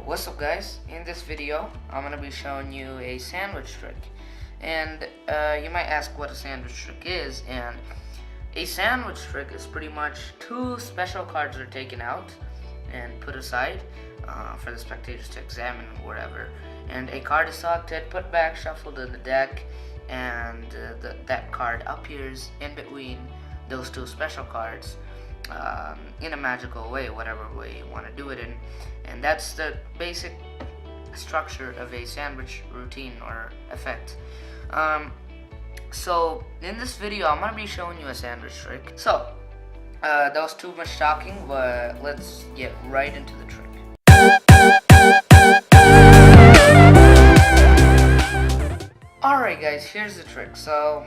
What's up guys? In this video I'm gonna be showing you a sandwich trick, and you might ask what a sandwich trick is. And a sandwich trick is pretty much two special cards are taken out and put aside for the spectators to examine or whatever, and a card is selected, put back, shuffled in the deck, and that card appears in between those two special cards in a magical way, whatever way you want to do it in. And that's the basic structure of a sandwich routine or effect. So in this video I'm going to be showing you a sandwich trick. So that was too much talking, but let's get right into the trick. Alright guys, here's the trick. So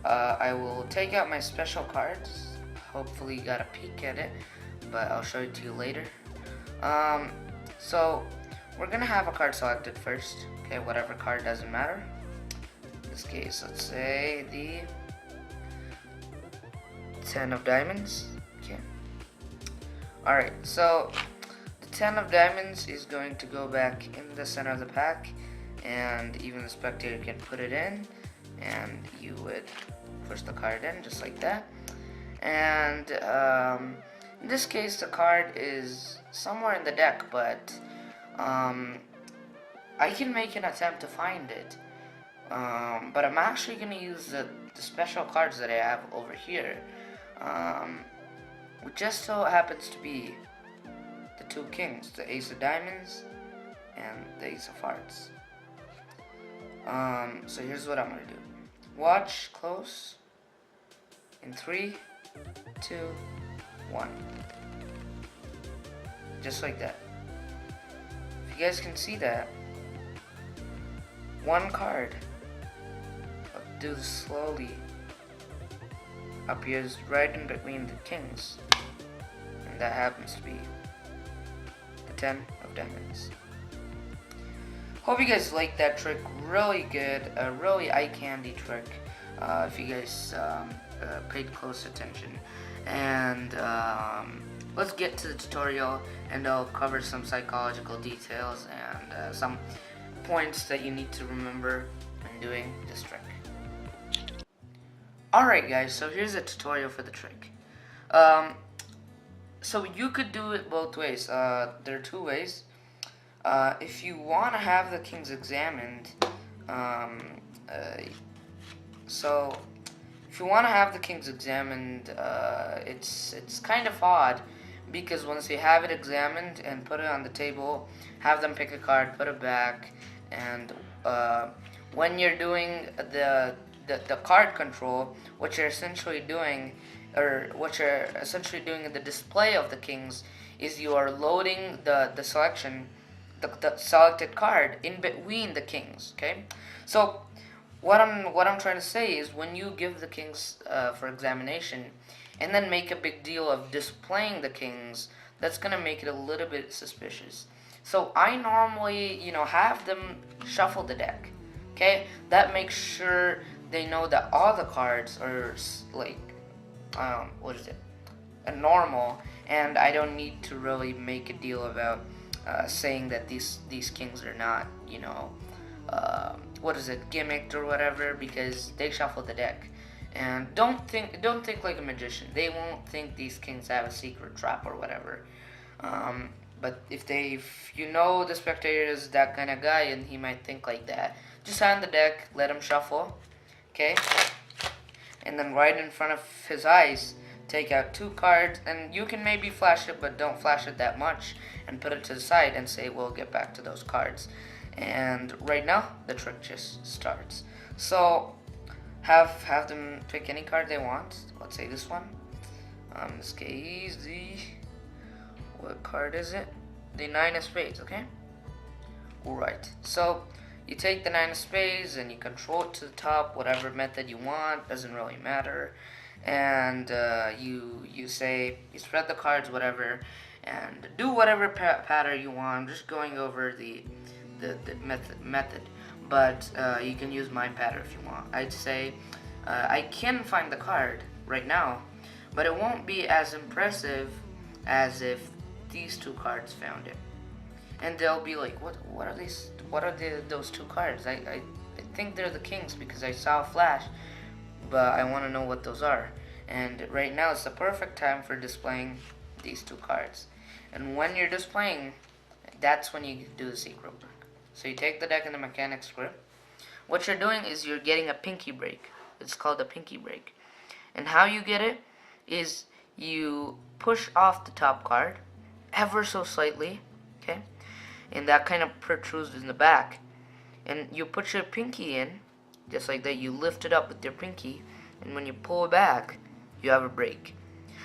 I will take out my special cards. Hopefully you got a peek at it, but I'll show it to you later. So we're gonna have a card selected first. Okay, whatever card, doesn't matter. In this case, let's say the 10 of diamonds. Okay. Alright, so the 10 of diamonds is going to go back in the center of the pack, and even the spectator can put it in, and you would push the card in just like that. And in this case the card is somewhere in the deck, but I can make an attempt to find it, but I'm actually going to use the special cards that I have over here, which just so happens to be the two kings, the ace of diamonds and the ace of hearts. So here's what I'm going to do. Watch close in 3, 2, 1. Just like that. If you guys can see that, one card, I'll do this slowly, appears right in between the kings, and that happens to be the 10 of diamonds. Hope you guys like that trick. Really good, a really eye candy trick. If you guys paid close attention. And let's get to the tutorial, and I'll cover some psychological details and some points that you need to remember when doing this trick. Alright guys, so here's a tutorial for the trick. So you could do it both ways. There are two ways. If you want to have the kings examined, if you want to have the kings examined, it's kind of odd, because once you have it examined and put it on the table, have them pick a card, put it back, and when you're doing the card control, what you're essentially doing, in the display of the kings, is you are loading the selection, the selected card in between the kings. Okay, so what I'm trying to say is, when you give the kings for examination and then make a big deal of displaying the kings, that's gonna make it a little bit suspicious. So I normally, have them shuffle the deck. Okay, that makes sure they know that all the cards are like normal, and I don't need to really make a deal about saying that these kings are not, gimmicked or whatever, because they shuffle the deck. And don't think like a magician. They won't think these kings have a secret trap or whatever. But if the spectator is that kind of guy, and he might think like that, just hand the deck, let him shuffle, okay? And then right in front of his eyes, take out two cards, and you can maybe flash it, but don't flash it that much, and put it to the side and say, we'll get back to those cards. And right now the trick just starts. So have them pick any card they want. Let's say this one. In this case, what card is it? The 9 of spades. Okay. Alright, so you take the 9 of spades and you control it to the top, whatever method you want, doesn't really matter. And you say, you spread the cards, whatever, and do whatever pattern you want. I'm just going over the method, but you can use my pattern if you want. I'd say I can find the card right now, but it won't be as impressive as if these two cards found it. and they'll be like, what are these? What are those two cards? I think they're the kings because I saw a flash, but I want to know what those are. And right now is the perfect time for displaying these two cards. And when you're displaying, that's when you do the secret work. So you take the deck in the mechanics script. What you're doing is you're getting a pinky break. It's called a pinky break. And how you get it is you push off the top card ever so slightly, okay? And that kind of protrudes in the back. And you put your pinky in, just like that. You lift it up with your pinky, and when you pull it back, you have a break.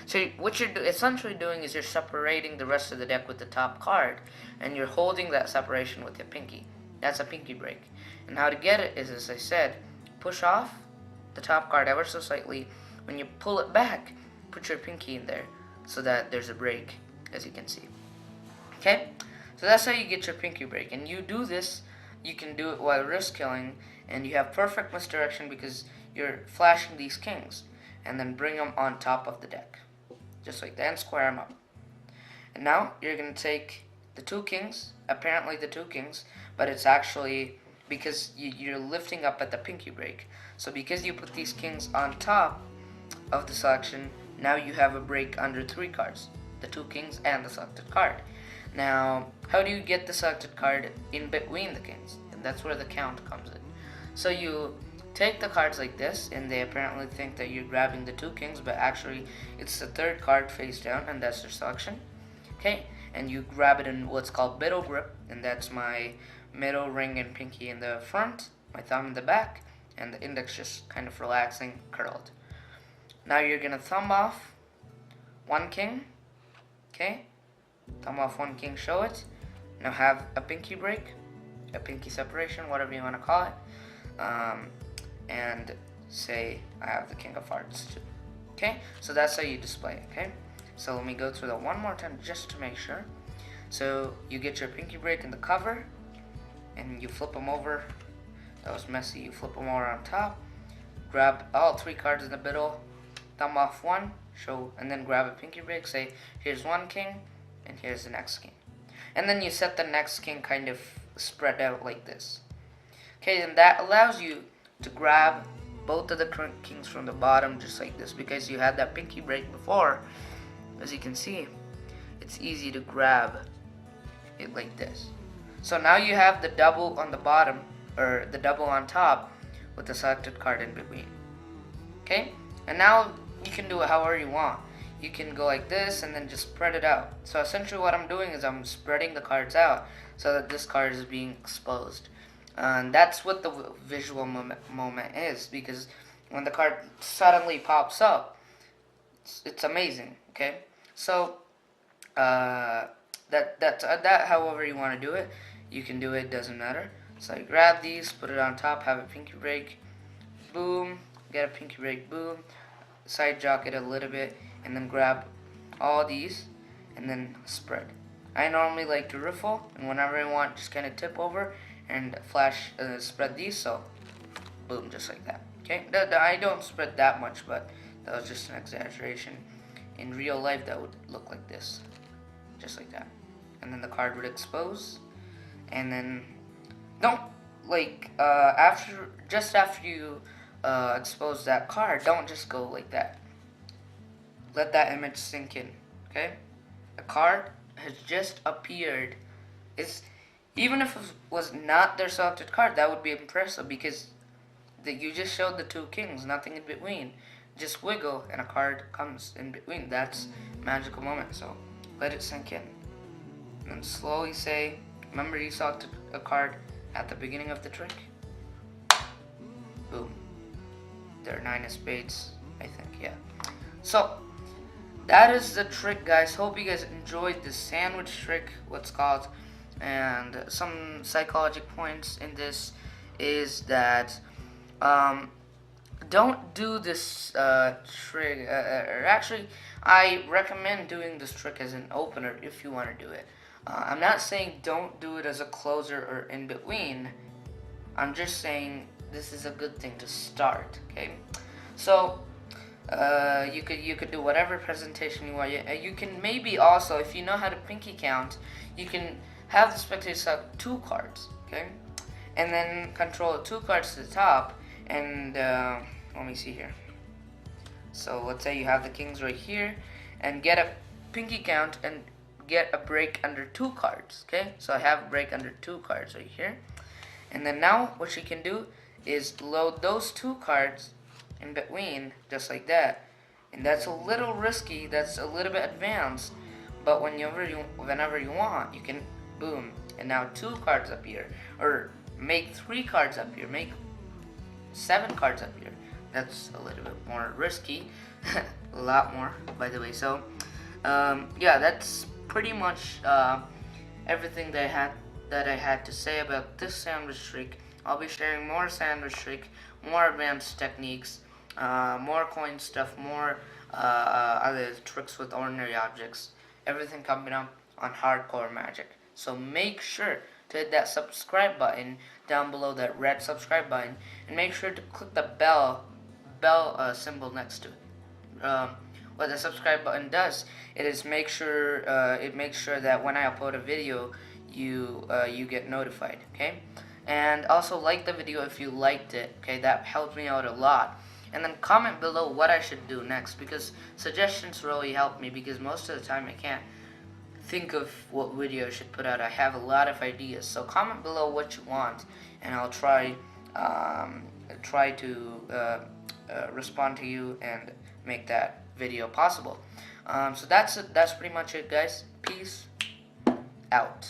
So what you're essentially doing is you're separating the rest of the deck with the top card, and you're holding that separation with your pinky. That's a pinky break. And how to get it is, as I said, push off the top card ever so slightly. When you pull it back, put your pinky in there so that there's a break, as you can see. Okay? So that's how you get your pinky break. And you do this, you can do it while risk killing, and you have perfect misdirection because you're flashing these kings, and then bring them on top of the deck. Just like that, and square them up. And now you're going to take the two kings, apparently the two kings, but it's actually because you're lifting up at the pinky break. So because you put these kings on top of the selection, now you have a break under three cards, the two kings and the selected card. Now, how do you get the selected card in between the kings? And that's where the count comes in. So you take the cards like this, and they apparently think that you're grabbing the two kings, but actually it's the third card face down, and that's your selection. Okay, and you grab it in what's called middle grip, and that's my middle ring and pinky in the front, my thumb in the back, and the index just kind of relaxing, curled. Now you're gonna thumb off one king, okay? Thumb off one king, show it. Now have a pinky break, a pinky separation, whatever you want to call it, and say I have the king of hearts too. Okay, so that's how you display it. Okay, so let me go through that one more time just to make sure. So you get your pinky break in the cover, and you flip them over. That was messy. You flip them over on top, grab all three cards in the middle, thumb off one, show, and then grab a pinky break. Say here's one king, and here's the next king, and then you set the next king kind of spread out like this. Okay, and that allows you to grab both of the kings from the bottom just like this, because you had that pinky break before. As you can see, it's easy to grab it like this. So now you have the double on the bottom, or the double on top, with the selected card in between. Okay, and now you can do it however you want. You can go like this and then just spread it out. So essentially what I'm doing is I'm spreading the cards out so that this card is being exposed. And that's what the visual moment is, because when the card suddenly pops up, it's amazing. Okay, so that however you want to do it, you can do it. Doesn't matter. So I grab these, put it on top, have a pinky break, boom, get a pinky break, boom, side jock it a little bit, and then grab all these and then spread. I normally like to riffle, and whenever I want, just kind of tip over and flash, spread these, so boom, just like that. Okay, I don't spread that much, but that was just an exaggeration. In real life, that would look like this, just like that, and then the card would expose. And then don't just after you expose that card, don't just go like that. Let that image sink in. Okay, the card has just appeared. Even if it was not their selected card, that would be impressive, because you just showed the two kings, nothing in between. Just wiggle and a card comes in between. That's a magical moment. So let it sink in, and then slowly say, remember you selected a card at the beginning of the trick? Boom. They're nine of spades, I think, yeah. So that is the trick, guys. Hope you guys enjoyed the sandwich trick, what's called. And some psychological points in this is that don't do this trick, or actually I recommend doing this trick as an opener if you want to do it. I'm not saying don't do it as a closer or in between. I'm just saying this is a good thing to start. Okay, so you could do whatever presentation you want. You can maybe also, if you know how to pinky count, you can have the spectator select 2 cards, okay? And then control 2 cards to the top, and let me see here. So let's say you have the kings right here, and get a pinky count and get a break under 2 cards, okay? So I have a break under 2 cards right here. And then now what you can do is load those 2 cards in between, just like that. And that's a little risky, that's a little bit advanced, but whenever you want, you can, boom, and now 2 cards appear, or make 3 cards appear, make 7 cards appear. That's a little bit more risky, a lot more, by the way. So, yeah, that's pretty much everything that I had to say about this sandwich trick. I'll be sharing more sandwich trick, more advanced techniques, more coin stuff, more other tricks with ordinary objects. Everything coming up on Hardcore Magic. So make sure to hit that subscribe button down below, that red subscribe button, and make sure to click the bell symbol next to it. What the subscribe button does, it makes sure that when I upload a video, you get notified. Okay, and also like the video if you liked it. Okay, that helps me out a lot. And then comment below what I should do next, because suggestions really help me, because most of the time I can't think of what video I should put out. I have a lot of ideas, so comment below what you want, and I'll try to respond to you and make that video possible. So that's pretty much it, guys. Peace out.